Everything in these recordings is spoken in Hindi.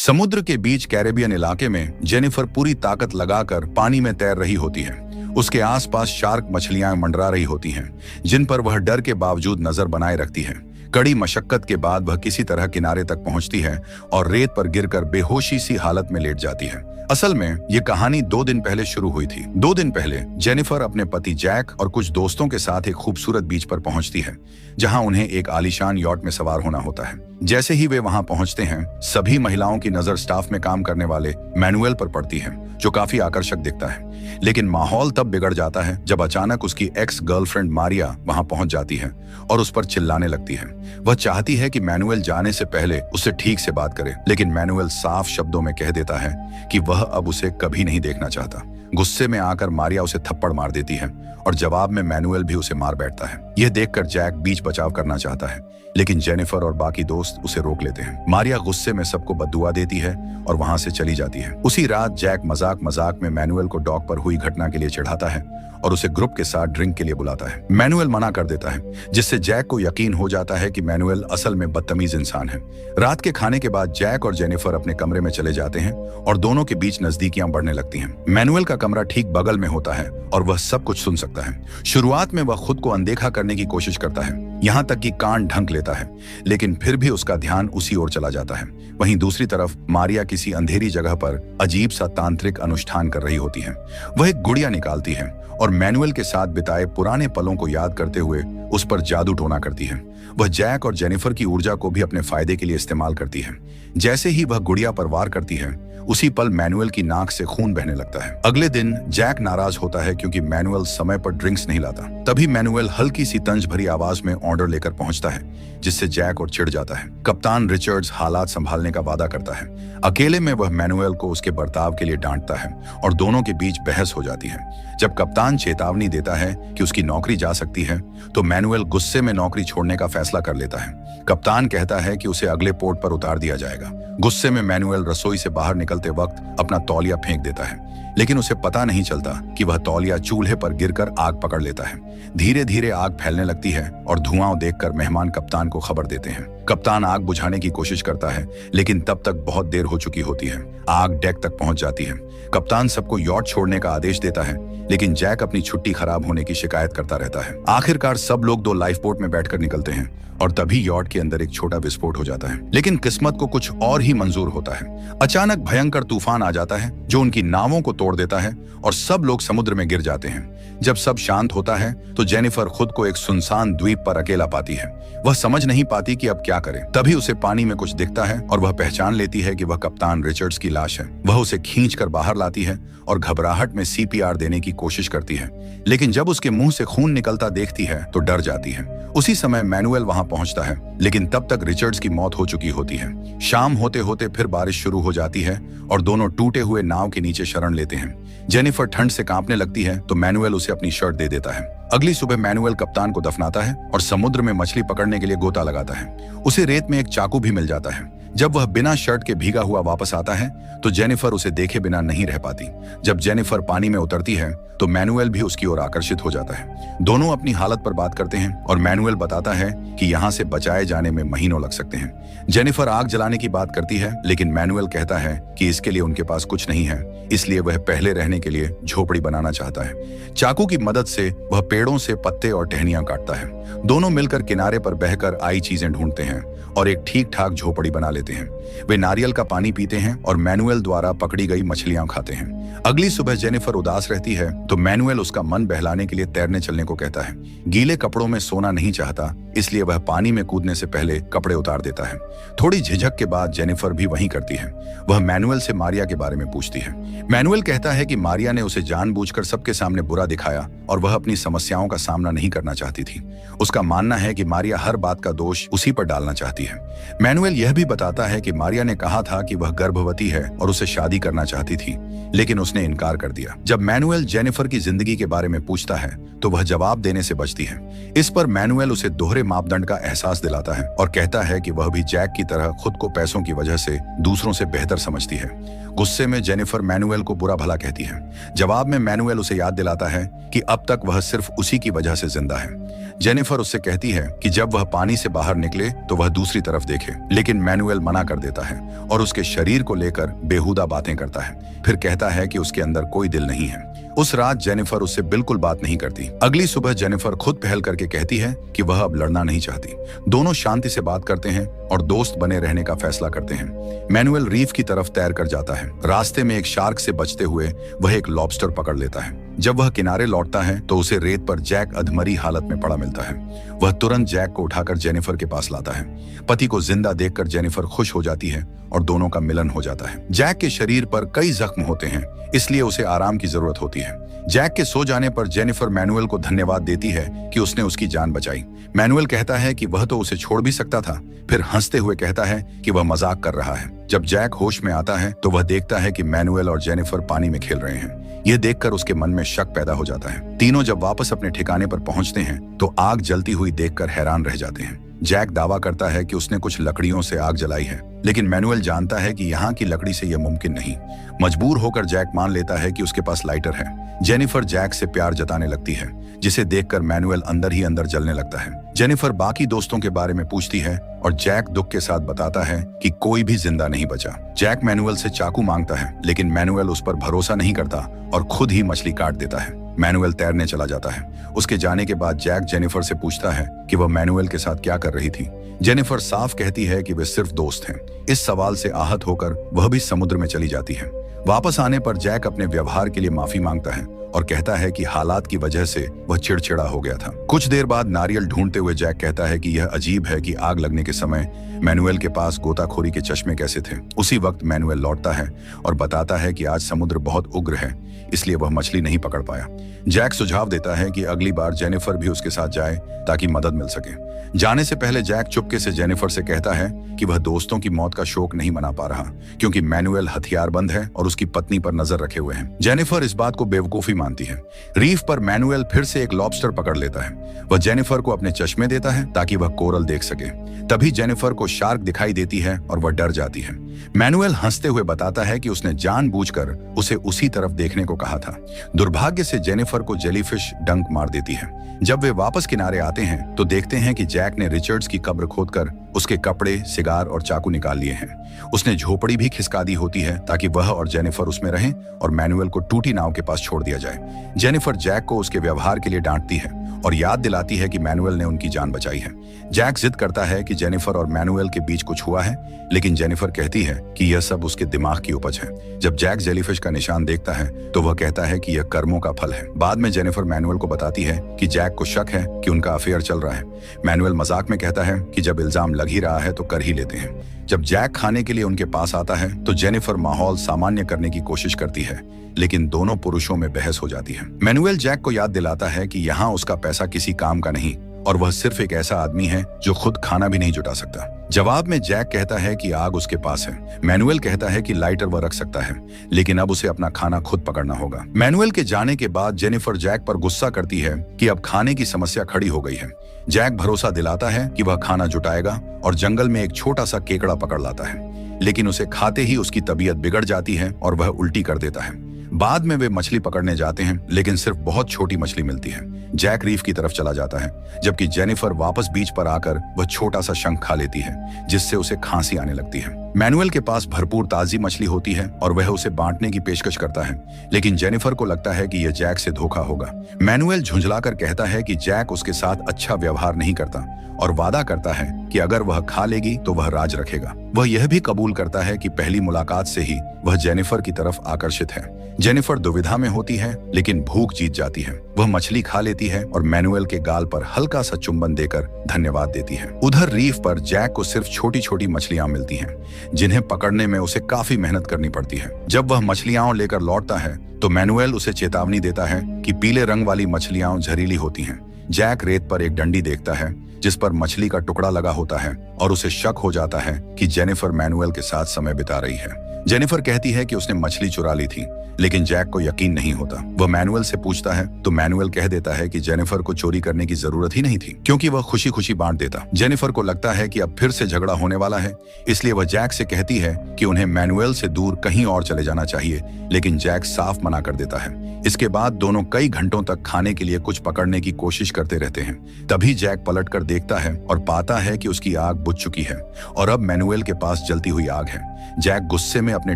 समुद्र के बीच कैरेबियन इलाके में जेनिफर पूरी ताकत लगाकर पानी में तैर रही होती है। उसके आसपास शार्क मछलियां मंडरा रही होती हैं, जिन पर वह डर के बावजूद नजर बनाए रखती है। कड़ी मशक्कत के बाद वह किसी तरह किनारे तक पहुंचती है और रेत पर गिरकर बेहोशी सी हालत में लेट जाती है। असल में ये कहानी 2 दिन पहले शुरू हुई थी। 2 दिन पहले जेनिफर अपने पति जैक और कुछ दोस्तों के साथ एक खूबसूरत बीच पर पहुंचती है, जहां उन्हें एक आलीशान यॉट में सवार होना होता है। जैसे ही वे वहां पहुंचते हैं, सभी महिलाओं की नजर स्टाफ में काम करने वाले मैनुएल पर पड़ती है, जो काफी आकर्षक दिखता है। लेकिन माहौल तब बिगड़ जाता है जब अचानक उसकी एक्स गर्लफ्रेंड मारिया वहां पहुंच जाती है और उस पर चिल्लाने लगती है। वह चाहती है कि मैनुएल जाने से पहले उससे ठीक से बात करे, लेकिन मैनुएल साफ शब्दों में कह देता है कि वह अब उसे कभी नहीं देखना चाहता। गुस्से में आकर मारिया उसे थप्पड़ मार देती है और जवाब में मैनुएल भी उसे मार बैठता है। यह देखकर जैक बीच बचाव करना चाहता है, लेकिन जेनिफर और बाकी दोस्त उसे रोक लेते हैं। मारिया गुस्से में सबको बद्दुआ देती है और वहां से चली जाती है। उसी रात जैक मजाक मजाक में मैनुएल को डॉक पर हुई घटना के लिए चिढ़ाता है और उसे ग्रुप के साथ ड्रिंक के लिए बुलाता है। मैनुएल मना कर देता है, जिससे जैक को यकीन हो जाता है कि मैनुएल असल में बदतमीज इंसान है। रात के खाने के बाद जैक और जेनिफर अपने कमरे में चले जाते हैं और दोनों के बीच नजदीकियां बढ़ने लगती हैं। मैनुएल का कमरा ठीक बगल में होता है और वह सब कुछ सुन सकता है। शुरुआत में वह खुद को अनदेखा करने की कोशिश करता है, यहाँ तक कि कान ढंक लेता है, लेकिन फिर भी उसका ध्यान उसी ओर चला जाता है। वहीं दूसरी तरफ मारिया किसी अंधेरी जगह पर अजीब सा तांत्रिक अनुष्ठान कर रही होती है। वह एक गुड़िया निकालती है और मैनुएल के साथ बिताए पुराने पलों को याद करते हुए उस पर जादू टोना करती है। वह जैक और जेनिफर की ऊर्जा को भी अपने फायदे के लिए इस्तेमाल करती है। जैसे ही वह गुड़िया पर वार करती है, उसी पल मैनुएल की नाक से खून बहने लगता है। अगले दिन जैक नाराज होता है क्योंकि मैनुएल समय पर ड्रिंक्स नहीं लाता। तभी मैनुएल हल्की सी तंज भरी आवाज में ऑर्डर लेकर पहुंचता है, जिससे जैक और चिढ़ जाता है। कप्तान रिचर्ड्स हालात संभालने का वादा करता है। अकेले में वह मैनुएल को उसके बर्ताव के लिए डांटता है और दोनों के बीच बहस हो जाती है। जब कप्तान चेतावनी देता है कि उसकी नौकरी जा सकती है, तो मैनुएल गुस्से में नौकरी छोड़ने का फैसला कर लेता है। कप्तान कहता है कि उसे अगले पोर्ट पर उतार दिया जाएगा। गुस्से में मैनुएल रसोई से बाहर निकलते वक्त अपना तौलिया फेंक देता है, लेकिन उसे पता नहीं चलता कि वह तौलिया चूल्हे पर गिरकर आग पकड़ लेता है। धीरे धीरे आग फैलने लगती है और धुआं देखकर मेहमान कप्तान को खबर देते हैं। कप्तान आग बुझाने की कोशिश करता है, लेकिन तब तक बहुत देर हो चुकी होती है। आग डेक तक पहुंच जाती है। कप्तान सबको यॉट छोड़ने का आदेश देता है, लेकिन जैक अपनी छुट्टी खराब होने की शिकायत करता रहता है। आखिरकार सब लोग 2 लाइफ बोट में बैठकर निकलते हैं और तभी यॉट के अंदर एक छोटा विस्फोट हो जाता है। लेकिन किस्मत को कुछ और ही मंजूर होता है। अचानक भयंकर तूफान आ जाता है, जो उनकी नावों को तोड़ देता है और सब लोग समुद्र में गिर जाते हैं। जब सब शांत होता है, तो जेनिफर खुद को एक सुनसान द्वीप पर अकेला पाती है। वह समझ नहीं पाती कि अब क्या करे। तभी उसे पानी में कुछ दिखता है और वह पहचान लेती है कि वह कप्तान रिचर्ड्स की लाश है। वह उसे खींचकर बाहर लाती है और घबराहट में सीपीआर देने की कोशिश करती है, लेकिन जब उसके मुंह से खून निकलता देखती है तो डर जाती है। उसी समय मैनुएल वहां पहुंचता है, लेकिन तब तक रिचर्ड्स की मौत हो चुकी होती है। शाम होते होते फिर बारिश शुरू हो जाती है और दोनों टूटे हुए नाव के नीचे शरण लेते हैं। जेनिफर ठंड से कांपने लगती है तो मैनुएल उसे अपनी शर्ट दे देता है। अगली सुबह मैनुएल कप्तान को दफनाता है और समुद्र में मछली पकड़ने के लिए गोता लगाता है। उसे रेत में एक चाकू भी मिल जाता है। जब वह बिना शर्ट के भीगा हुआ वापस आता है, तो जेनिफर उसे देखे बिना नहीं रह पाती। जब जेनिफर पानी में उतरती है, तो मैनुएल भी उसकी ओर आकर्षित हो जाता है। दोनों अपनी हालत पर बात करते हैं और मैनुएल बताता है कि यहाँ से बचाए जाने में महीनों लग सकते हैं। जेनिफर आग जलाने की बात करती है, लेकिन मैनुएल कहता है कि इसके लिए उनके पास कुछ नहीं है, इसलिए वह पहले रहने के लिए झोपड़ी बनाना चाहता है। चाकू की मदद से वह पेड़ों से पत्ते और टहनियां काटता है। दोनों मिलकर किनारे पर बहकर आई चीजें ढूंढते हैं और एक ठीक ठाक झोपड़ी बना लेते हैं। वे नारियल का पानी पीते हैं और मैनुएल द्वारा पकड़ी गई मछलियां खाते हैं। अगली सुबह जेनिफर उदास रहती है तो मैनुएल उसका मन बहलाने के लिए तैरने चलने को कहता है। गीले कपड़ों में सोना नहीं चाहता, इसलिए वह पानी में कूदने से पहले कपड़े उतार देता है। थोड़ी झिझक के बाद जेनिफर भी वही करती है। वह मैनुएल से मारिया के बारे में पूछती है। मैनुएल कहता है कि मारिया ने उसे जानबूझकर सबके सामने बुरा दिखाया और वह अपनी समस्याओं का सामना नहीं करना चाहती थी। उसका मानना है कि मारिया हर बात का दोष उसी पर डालना चाहती है। मैनुएल यह भी बताता है कि मारिया ने कहा था कि वह गर्भवती है और उसे शादी करना चाहती थी, लेकिन उसने इनकार कर दिया। जब मैनुएल जेनिफर की जिंदगी के बारे में पूछता है, तो वह जवाब देने से बचती है। इस पर मैनुएल उसे दोहरे मापदंड का एहसास दिलाता है और कहता है कि वह भी जैक की तरह खुद को पैसों की वजह से दूसरों से बेहतर समझती है। गुस्से में जेनिफर मैनुएल को बुरा भला कहती है। जवाब में मैनुएल उसे याद दिलाता है कि अब तक वह सिर्फ उसी की वजह से जिंदा है। जेनिफर उससे कहती है कि जब वह पानी से बाहर निकले तो वह दूसरी तरफ देखे, लेकिन मैनुएल मना कर देता है और उसके शरीर को लेकर बेहुदा बातें करता है। फिर कहता है कि उसके अंदर कोई दिल नहीं है। उस रात जेनिफर उससे बिल्कुल बात नहीं करती। अगली सुबह जेनिफर खुद पहल करके कहती है कि वह अब लड़ना नहीं चाहती। दोनों शांति से बात करते हैं और दोस्त बने रहने का फैसला करते हैं। मैनुएल रीफ की तरफ तैर कर जाता है। रास्ते में एक शार्क से बचते हुए वह एक लॉबस्टर पकड़ लेता है। जब वह किनारे लौटता है तो उसे रेत पर जैक अधमरी हालत में पड़ा मिलता है। वह तुरंत जैक को उठाकर जेनिफर के पास लाता है। पति को जिंदा देखकर जेनिफर खुश हो जाती है और दोनों का मिलन हो जाता है। जैक के शरीर पर कई जख्म होते हैं, इसलिए उसे आराम की जरूरत होती है। जैक के सो जाने पर जेनिफर मैनुएल को धन्यवाद देती है कि उसने उसकी जान बचाई। मैनुएल कहता है कि वह तो उसे छोड़ भी सकता था, फिर हंसते हुए कहता है कि वह मजाक कर रहा है। जब जैक होश में आता है तो वह देखता है कि मैनुएल और जेनिफर पानी में खेल रहे हैं। यह देखकर उसके मन में शक पैदा हो जाता है। तीनों जब वापस अपने ठिकाने पर पहुंचते हैं तो आग जलती हुई देखकर हैरान रह जाते हैं। जैक दावा करता है कि उसने कुछ लकड़ियों से आग जलाई है, लेकिन मैनुएल जानता है कि यहाँ की लकड़ी से यह मुमकिन नहीं। मजबूर होकर जैक मान लेता है कि उसके पास लाइटर है। जेनिफर जैक से प्यार जताने लगती है, जिसे देखकर मैनुएल अंदर ही अंदर जलने लगता है। जेनिफर बाकी दोस्तों के बारे में पूछती है और जैक दुख के साथ बताता है कि कोई भी जिंदा नहीं बचा। जैक मैनुएल से चाकू मांगता है, लेकिन मैनुएल उस पर भरोसा नहीं करता और खुद ही मछली काट देता है। मैनुएल तैरने चला जाता है। उसके जाने के बाद जैक जेनिफर से पूछता है कि वह मैनुएल के साथ क्या कर रही थी। जेनिफर साफ कहती है कि वे सिर्फ दोस्त हैं। इस सवाल से आहत होकर वह भी समुद्र में चली जाती है। वापस आने पर जैक अपने व्यवहार के लिए माफी मांगता है और कहता है कि हालात की वजह से वह चिड़चिड़ा हो गया था। कुछ देर बाद नारियल ढूंढते हुए जैक कहता है कि यह अजीब है कि आग लगने के समय मैनुएल के पास गोताखोरी के चश्मे कैसे थे। उसी वक्त मैनुएल लौटता है और बताता है कि आज समुद्र बहुत उग्र है, इसलिए वह मछली नहीं पकड़ पाया। जैक सुझाव देता है कि अगली बार जेनिफर भी उसके साथ जाए ताकि मदद मिल सके। जाने से पहले जैक चुपके से जेनिफर से कहता है कि वह दोस्तों की मौत का शोक नहीं मना पा रहा, क्योंकि मैनुएल हथियारबंद है और उसकी पत्नी पर नजर रखे हुए हैं। जेनिफर इस बात को बेवकूफी मानती है। रीफ पर मैनुएल फिर से एक लॉबस्टर पकड़ लेता है। वह जेनिफर को अपने चश्मे देता है ताकि वह कोरल देख सके। तभी जेनिफर को शार्क दिखाई देती है और वह डर जाती है। मैनुएल हंसते हुए बताता है कि उसने जानबूझकर उसे उसी तरफ देखने को कहा था। दुर्भाग्य से जेनिफर को जेलीफिश डंक मार देती है। जब वे वापस किनारे आते हैं तो देखते हैं कि जैक ने रिचर्ड्स की कब्र खोदकर उसके कपड़े, सिगार और चाकू निकाल लिए हैं। उसने झोपड़ी भी खिसका दी होती है ताकि वह और जेनिफर उसमें रहें और मैनुएल को टूटी नाव के पास छोड़ दिया जाए। जेनिफर जैक को उसके व्यवहार के लिए डांटती है और याद दिलाती है कि मैनुएल ने उनकी जान बचाई है। जैक जिद करता है कि जेनिफर और मैनुएल के बीच कुछ हुआ है, लेकिन जेनिफर कहती है कि यह सब उसके दिमाग की उपज है। जब जैक जेलीफिश का निशान देखता है तो वह कहता है कि यह कर्मों का फल है। बाद में जेनिफर मैनुएल को बताती है कि जैक को शक है कि उनका अफेयर चल रहा है। मैनुएल मजाक में कहता है कि जब इल्जाम लग ही रहा है तो कर ही लेते हैं। जब जैक खाने के लिए उनके पास आता है तो जेनिफर माहौल सामान्य करने की कोशिश करती है, लेकिन दोनों पुरुषों में बहस हो जाती है। मैनुएल जैक को याद दिलाता है कि यहाँ उसका पैसा किसी काम का नहीं और वह सिर्फ एक ऐसा आदमी है जो खुद खाना भी नहीं जुटा सकता। जवाब में जैक कहता है कि आग उसके पास है। मैनुएल कहता है कि लाइटर वह रख सकता है, लेकिन अब उसे अपना खाना खुद पकड़ना होगा। मैनुएल के जाने के बाद जेनिफर जैक पर गुस्सा करती है कि अब खाने की समस्या खड़ी हो गई है। जैक भरोसा दिलाता है कि वह खाना जुटाएगा और जंगल में एक छोटा सा केकड़ा पकड़ लाता है, लेकिन उसे खाते ही उसकी तबीयत बिगड़ जाती है और वह उल्टी कर देता है। बाद में वे मछली पकड़ने जाते हैं, लेकिन सिर्फ बहुत छोटी मछली मिलती है। जैक रीफ की तरफ चला जाता है, जबकि जेनिफर वापस बीच पर आकर वह छोटा सा शंख खा लेती है, जिससे उसे खांसी आने लगती है। मैनुएल के पास भरपूर ताजी मछली होती है और वह उसे बांटने की पेशकश करता है, लेकिन जेनिफर को लगता है कि यह जैक से धोखा होगा। मैनुएल झुंझलाकर कहता है कि जैक उसके साथ अच्छा व्यवहार नहीं करता और वादा करता है कि अगर वह खा लेगी तो वह राज रखेगा। वह यह भी कबूल करता है कि पहली मुलाकात से ही वह जेनिफर की तरफ आकर्षित है। जेनिफर दुविधा में होती है, लेकिन भूख जीत जाती है। वह मछली खा लेती है और मैनुएल के गाल पर हल्का सा चुंबन देकर धन्यवाद देती है। उधर रीफ पर जैक को सिर्फ छोटी छोटी मछलियां मिलती हैं, जिन्हें पकड़ने में उसे काफी मेहनत करनी पड़ती है। जब वह मछलियां लेकर लौटता है तो मैनुएल उसे चेतावनी देता है कि पीले रंग वाली मछलियां जहरीली होती हैं। जैक रेत पर एक डंडी देखता है जिस पर मछली का टुकड़ा लगा होता है और उसे शक हो जाता है कि जेनिफर मैनुएल के साथ समय बिता रही है। जेनिफर कहती है कि उसने मछली चुरा ली थी, लेकिन जैक को यकीन नहीं होता। वह मैनुअल से पूछता है तो मैनुअल कह देता है कि जेनिफर को चोरी करने की जरूरत ही नहीं थी, क्योंकि वह खुशी खुशी बांट देता। जेनिफर को लगता है कि अब फिर से झगड़ा होने वाला है, इसलिए वह जैक से कहती है कि उन्हें मैनुअल से दूर कहीं और चले जाना चाहिए, लेकिन जैक साफ मना कर देता है। इसके बाद दोनों कई घंटों तक खाने के लिए कुछ पकड़ने की कोशिश करते रहते हैं। तभी जैक पलटकर देखता है और पाता है कि उसकी आग बुझ चुकी है और अब मैनुअल के पास जलती हुई आग है। जैक गुस्से में अपने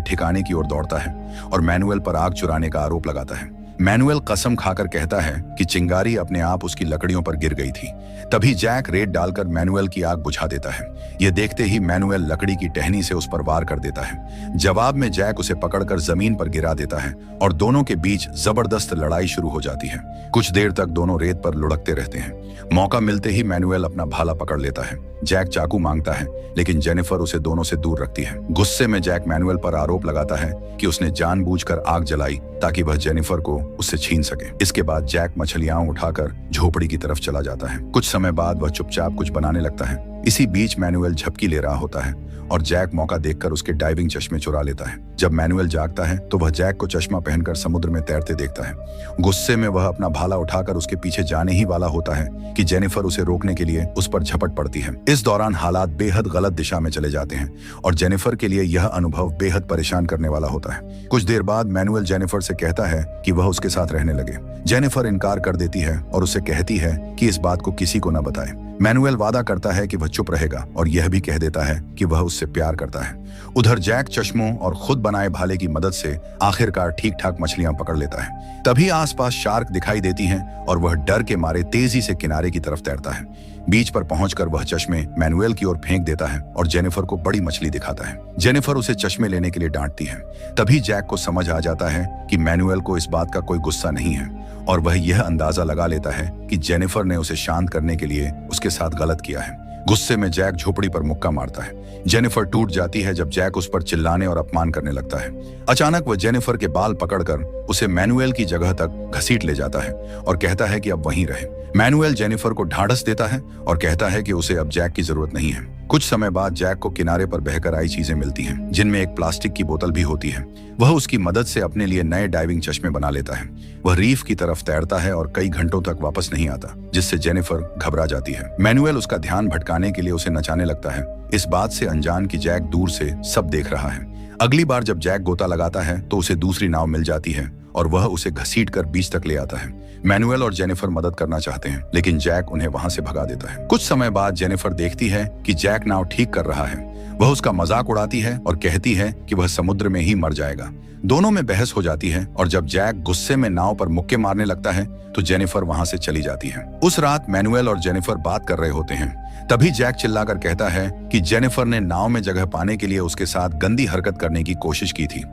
ठिकाने की ओर दौड़ता है और मैनुअल पर आग चुराने का आरोप लगाता है। मैनुअल कसम खाकर कहता है कि चिंगारी अपने आप उसकी लकड़ियों पर गिर गई थी। तभी जैक रेत डालकर मैनुअल की आग बुझा देता है। यह देखते ही मैनुअल लकड़ी की टहनी से उस पर वार कर देता है। जवाब में जैक उसे पकड़कर जमीन पर गिरा देता है और दोनों के बीच जबरदस्त लड़ाई शुरू हो जाती है। कुछ देर तक दोनों रेत पर लुढ़कते रहते हैं। मौका मिलते ही मैनुअल अपना भाला पकड़ लेता है। जैक चाकू मांगता है, लेकिन जेनिफर उसे दोनों से दूर रखती है। गुस्से में जैक मैनुअल पर आरोप लगाता है कि उसने जानबूझकर आग जलाई ताकि वह जेनिफर को उससे छीन सके। इसके बाद जैक मछलियां उठाकर झोपड़ी की तरफ चला जाता है। कुछ समय बाद वह चुपचाप कुछ बनाने लगता है। इसी बीच मैनुअल झपकी ले रहा होता है और जैक मौका देखकर उसके डाइविंग चश्मे चुरा लेता है। जब मैनुअल जागता है तो वह जैक को चश्मा पहनकर समुद्र में तैरते देखता है। गुस्से में वह अपना भाला उठाकर उसके पीछे जाने ही वाला होता है कि जेनिफर उसे रोकने के लिए उस पर झपट पड़ती है। इस दौरान हालात बेहद गलत दिशा में चले जाते हैं और जेनिफर के लिए यह अनुभव बेहद परेशान करने वाला होता है। कुछ देर बाद मैनुअल जेनिफर से कहता है कि वह उसके साथ रहने लगे। जेनिफर इनकार कर देती है और उसे कहती है कि इस बात को किसी को न बताए। मैनुअल वादा करता है कि वह चुप रहेगा और यह भी कह देता है कि वह उससे प्यार करता है। उधर जैक चश्मों और खुद बनाए भाले की मदद से आखिरकार ठीक ठाक मछलियां पकड़ लेता है। तभी आसपास शार्क दिखाई देती हैं और वह डर के मारे तेजी से किनारे की तरफ तैरता है। बीच पर पहुंचकर वह चश्मे मैनुअल की ओर फेंक देता है और जेनिफर को बड़ी मछली दिखाता है। जेनिफर उसे चश्मे लेने के लिए डांटती है। तभी जैक को समझ आ जाता है कि मैनुअल को इस बात का कोई गुस्सा नहीं है और वह यह अंदाजा लगा लेता है कि जेनिफर ने उसे शांत करने के लिए उसके साथ गलत किया है। गुस्से में जैक झोपड़ी पर मुक्का मारता है। जेनिफर टूट जाती है जब जैक उस पर चिल्लाने और अपमान करने लगता है। अचानक वह जेनिफर के बाल पकड़कर उसे मैनुअल की जगह तक घसीट ले जाता है और कहता है कि अब वहीं रहे। मैनुअल जेनिफर को ढाढ़स देता है और कहता है कि उसे अब जैक की जरूरत नहीं है। कुछ समय बाद जैक को किनारे पर बहकर आई चीजें मिलती हैं, जिनमें एक प्लास्टिक की बोतल भी होती है। वह उसकी मदद से अपने लिए नए डाइविंग चश्मे बना लेता है। वह रीफ की तरफ तैरता है और कई घंटों तक वापस नहीं आता, जिससे जेनिफर घबरा जाती है। मैनुअल उसका ध्यान भटकाने के लिए उसे नचाने लगता है, इस बात से अनजान कि जैक दूर से सब देख रहा है। अगली बार जब जैक गोता लगाता है तो उसे दूसरी नाव मिल जाती है और वह उसे घसीटकर बीच तक ले आता है। मैनुअल और जेनिफर मदद करना चाहते हैं, लेकिन जैक उन्हें वहां से भगा देता है। कुछ समय बाद जेनिफर देखती है कि जैक नाव ठीक कर रहा है। वह उसका मजाक उड़ाती है और कहती है कि वह समुद्र में ही मर जाएगा। दोनों में बहस हो जाती है और जब जैक गुस्से में नाव पर मुक्के मारने लगता है तो जेनिफर वहां से चली जाती है। उस रात मैनुअल और जेनिफर बात कर रहे होते हैं। तभी जैक चिल्लाकर कहता है कि जेनिफर ने नाव में जगह पाने के लिए उसके साथ गंदी हरकत करने की कोशिश की थी।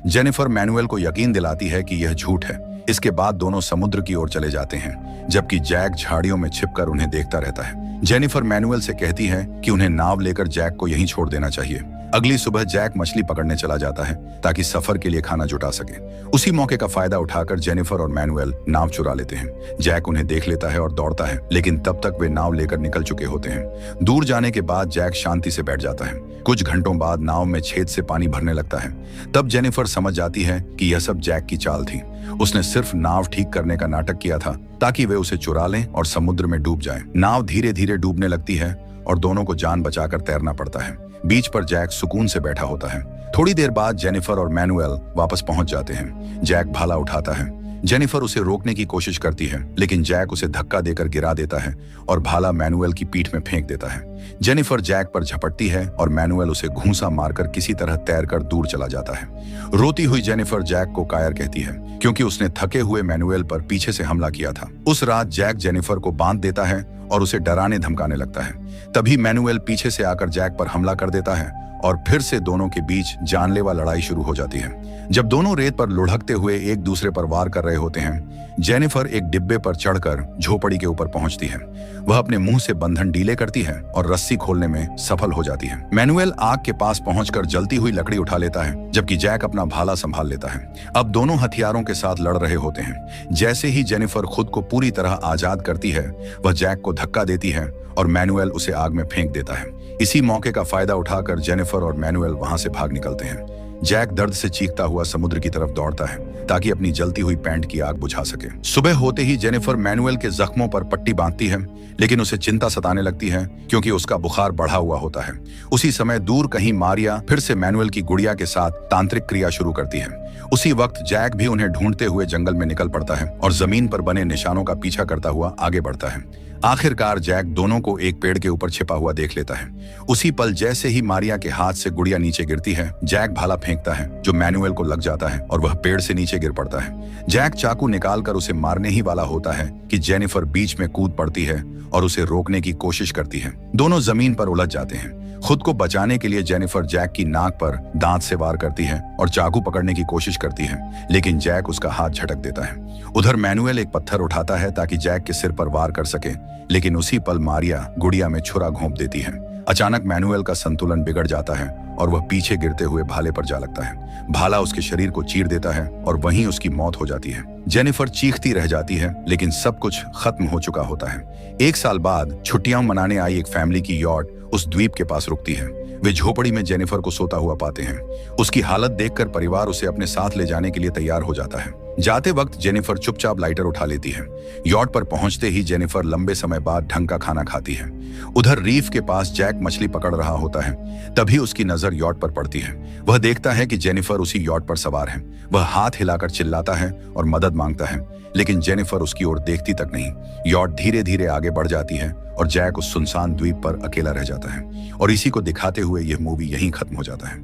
जेनिफर मैनुअल को यकीन दिलाती है कि यह झूठ है। इसके बाद दोनों समुद्र की ओर चले जाते हैं, जबकि जैक झाड़ियों में छिपकर उन्हें देखता रहता है। जेनिफर मैनुअल से कहती है कि उन्हें नाव लेकर जैक को यहीं छोड़ देना चाहिए। अगली सुबह जैक मछली पकड़ने चला जाता है ताकि सफर के लिए खाना जुटा सके। उसी मौके का फायदा उठाकर जेनिफर और मैनुअल नाव चुरा लेते हैं। जैक उन्हें देख लेता है और दौड़ता है, लेकिन तब तक वे नाव लेकर निकल चुके होते हैं। दूर जाने के बाद जैक शांति से बैठ जाता है। कुछ घंटों बाद नाव में छेद से पानी भरने लगता है। तब जेनिफर समझ जाती है कि यह सब जैक की चाल थी। उसने सिर्फ नाव ठीक करने का नाटक किया था ताकि वे उसे चुरा लें और समुद्र में डूब जाएं। नाव धीरे धीरे डूबने लगती है और दोनों को जान बचाकर तैरना पड़ता है। बीच पर जैक सुकून से बैठा होता है। थोड़ी देर बाद जेनिफर और मैनुअल वापस पहुंच जाते हैं। जैक भाला उठाता है। जेनिफर उसे रोकने की कोशिश करती है, लेकिन जैक उसे धक्का देकर गिरा देता है और भाला मैनुअल की पीठ में फेंक देता है। जेनिफर जैक पर झपटती है और मैनुअल उसे घूंसा मारकर किसी तरह तैरकर दूर चला जाता है। रोती हुई जेनिफर जैक को कायर कहती है, क्योंकि उसने थके हुए मैनुअल पर पीछे से हमला किया था। उस रात जैक जेनिफर को बांध देता है और उसे डराने धमकाने लगता है। तभी मैनुअल पीछे से आकर जैक पर हमला कर देता है और फिर से दोनों के बीच जानलेवा लड़ाई शुरू हो जाती है। जब दोनों रेत पर लुढ़कते हुए एक दूसरे पर वार कर रहे होते हैं, जेनिफर एक डिब्बे पर चढ़कर झोपड़ी के ऊपर पहुंचती है। वह अपने मुंह से बंधन ढीले करती है और रस्सी खोलने में सफल हो जाती है। मैनुअल आग के पास पहुंचकर जलती हुई लकड़ी उठा लेता है, जबकि जैक अपना भाला संभाल लेता है। अब दोनों हथियारों के साथ लड़ रहे होते हैं। जैसे ही जेनिफर खुद को पूरी तरह आजाद करती है, वह जैक को धक्का देती है और मैनुअल उसे आग में फेंक देता है। इसी मौके का फायदा उठाकर जेनिफर और मैनुअल वहां से भाग निकलते हैं। जैक दर्द से चीखता हुआ समुद्र की तरफ दौड़ता है ताकि अपनी जलती हुई पैंट की आग बुझा सके। सुबह होते ही जेनिफर मैनुएल के जख्मों पर पट्टी बांधती है, लेकिन उसे चिंता सताने लगती है क्योंकि उसका बुखार बढ़ा हुआ होता है। उसी समय दूर कहीं मारिया फिर से मैनुएल की गुड़िया के साथ तांत्रिक क्रिया शुरू करती है। उसी वक्त जैक भी उन्हें ढूंढते हुए जंगल में निकल पड़ता है और जमीन पर बने निशानों का पीछा करता हुआ आगे बढ़ता है। आखिरकार जैक दोनों को एक पेड़ के ऊपर छिपा हुआ देख लेता है। उसी पल जैसे ही मारिया के हाथ से गुड़िया नीचे गिरती है, जैक भाला फेंकता है जो मैनुएल को लग जाता है और वह पेड़ से नीचे गिर पड़ता है। जैक चाकू निकालकर उसे मारने ही वाला होता है कि जेनिफर बीच में कूद पड़ती है और उसे रोकने की कोशिश करती है। दोनों जमीन पर उलझ जाते हैं। खुद को बचाने के लिए जेनिफर जैक की नाक पर दांत से वार करती है और चाकू पकड़ने की कोशिश करती है, लेकिन जैक उसका हाथ झटक देता है। उधर मैनुएल एक पत्थर उठाता है ताकि जैक के सिर पर वार कर सके, लेकिन उसी पल मारिया गुड़िया में छुरा घोंप देती है। अचानक मैनुएल का संतुलन बिगड़ जाता है और वह पीछे गिरते हुए भाले पर जा लगता है। भाला उसके शरीर को चीर देता है और वहीं उसकी मौत हो जाती है। जेनिफर चीखती रह जाती है, लेकिन सब कुछ खत्म हो चुका होता है। 1 साल बाद छुट्टियां मनाने आई एक फैमिली की यॉट उस द्वीप के पास रुकती है। वे झोपड़ी में जेनिफर को सोता हुआ पाते हैं। उसकी हालत देखकर परिवार उसे अपने साथ ले जाने के लिए तैयार हो जाता है। जाते वक्त जेनिफर चुपचाप लाइटर उठा लेती है। यॉट पर पहुंचते ही जेनिफर लंबे समय बाद ढंग का खाना खाती है। उधर रीफ के पास जैक मछली पकड़ रहा होता है। तभी उसकी नजर यॉट पर पड़ती है। वह देखता है कि जेनिफर उसी यॉट पर सवार है। वह हाथ हिलाकर चिल्लाता है और मदद मांगता है, लेकिन जेनिफर उसकी ओर देखती तक नहीं। यॉट धीरे धीरे आगे बढ़ जाती है और जैक उस सुनसान द्वीप पर अकेला रह जाता है। और इसी को दिखाते हुए यह मूवी यहीं खत्म हो जाता है।